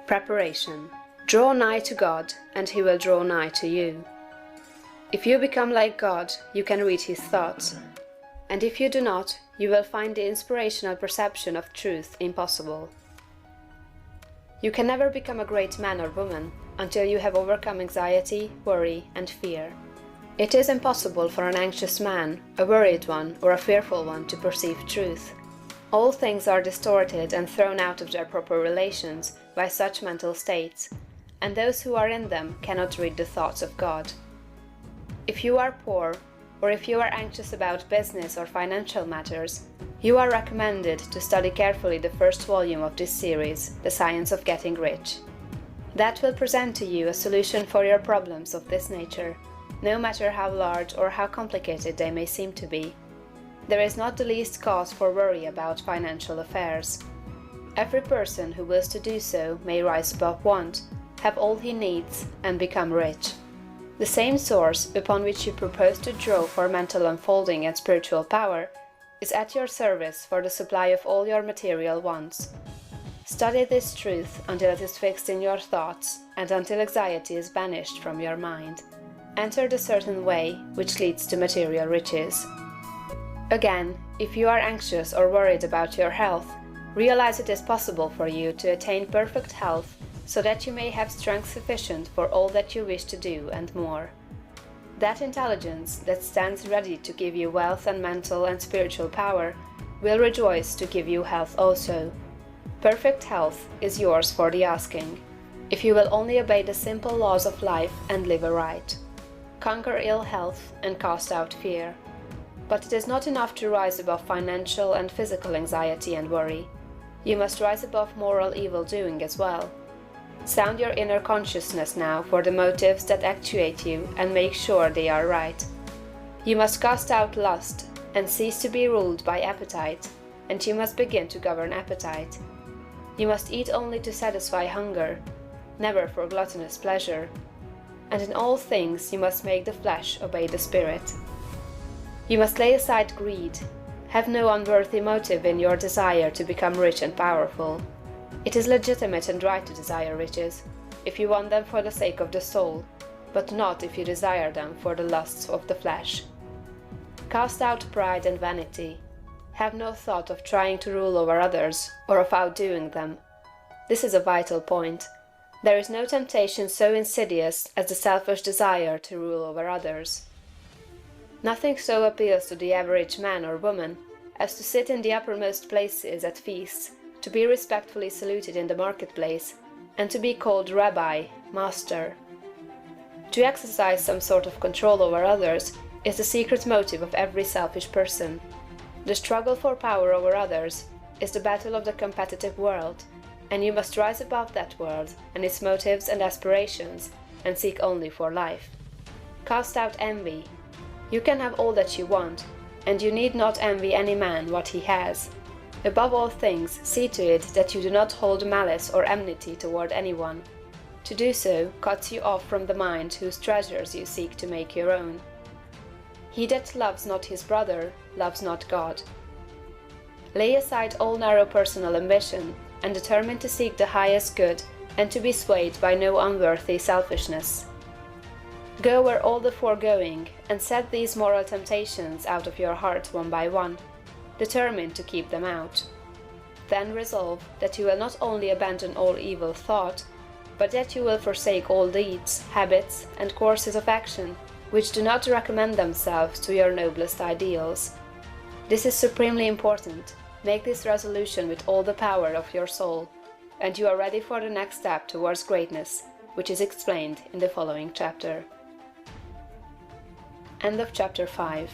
Preparation. Draw nigh to God, and He will draw nigh to you. If you become like God, you can read His thoughts. And if you do not, you will find the inspirational perception of truth impossible. You can never become a great man or woman until you have overcome anxiety, worry, and fear. It is impossible for an anxious man, a worried one, or a fearful one to perceive truth. All things are distorted and thrown out of their proper relations by such mental states, and those who are in them cannot read the thoughts of God. If you are poor, or if you are anxious about business or financial matters, you are recommended to study carefully the first volume of this series, The Science of Getting Rich. That will present to you a solution for your problems of this nature, no matter how large or how complicated they may seem to be. There is not the least cause for worry about financial affairs. Every person who wills to do so may rise above want, have all he needs, and become rich. The same source upon which you propose to draw for mental unfolding and spiritual power is at your service for the supply of all your material wants. Study this truth until it is fixed in your thoughts and until anxiety is banished from your mind. Enter the certain way which leads to material riches. Again, if you are anxious or worried about your health, realize it is possible for you to attain perfect health so that you may have strength sufficient for all that you wish to do and more. That intelligence that stands ready to give you wealth and mental and spiritual power will rejoice to give you health also. Perfect health is yours for the asking, if you will only obey the simple laws of life and live aright. Conquer ill health and cast out fear. But it is not enough to rise above financial and physical anxiety and worry. You must rise above moral evil-doing as well. Sound your inner consciousness now for the motives that actuate you and make sure they are right. You must cast out lust and cease to be ruled by appetite, and you must begin to govern appetite. You must eat only to satisfy hunger, never for gluttonous pleasure. And in all things you must make the flesh obey the spirit. You must lay aside greed. Have no unworthy motive in your desire to become rich and powerful. It is legitimate and right to desire riches, if you want them for the sake of the soul, but not if you desire them for the lusts of the flesh. Cast out pride and vanity. Have no thought of trying to rule over others, or of outdoing them. This is a vital point. There is no temptation so insidious as the selfish desire to rule over others. Nothing so appeals to the average man or woman as to sit in the uppermost places at feasts, to be respectfully saluted in the marketplace, and to be called rabbi, master. To exercise some sort of control over others is the secret motive of every selfish person. The struggle for power over others is the battle of the competitive world, and you must rise above that world and its motives and aspirations and seek only for life. Cast out envy. You can have all that you want, and you need not envy any man what he has. Above all things, see to it that you do not hold malice or enmity toward anyone. To do so cuts you off from the mind whose treasures you seek to make your own. He that loves not his brother loves not God. Lay aside all narrow personal ambition and determine to seek the highest good and to be swayed by no unworthy selfishness. Go where all the foregoing, and set these moral temptations out of your heart one by one, determined to keep them out. Then resolve that you will not only abandon all evil thought, but that you will forsake all deeds, habits, and courses of action which do not recommend themselves to your noblest ideals. This is supremely important. Make this resolution with all the power of your soul, and you are ready for the next step towards greatness, which is explained in the following chapter. End of chapter 5.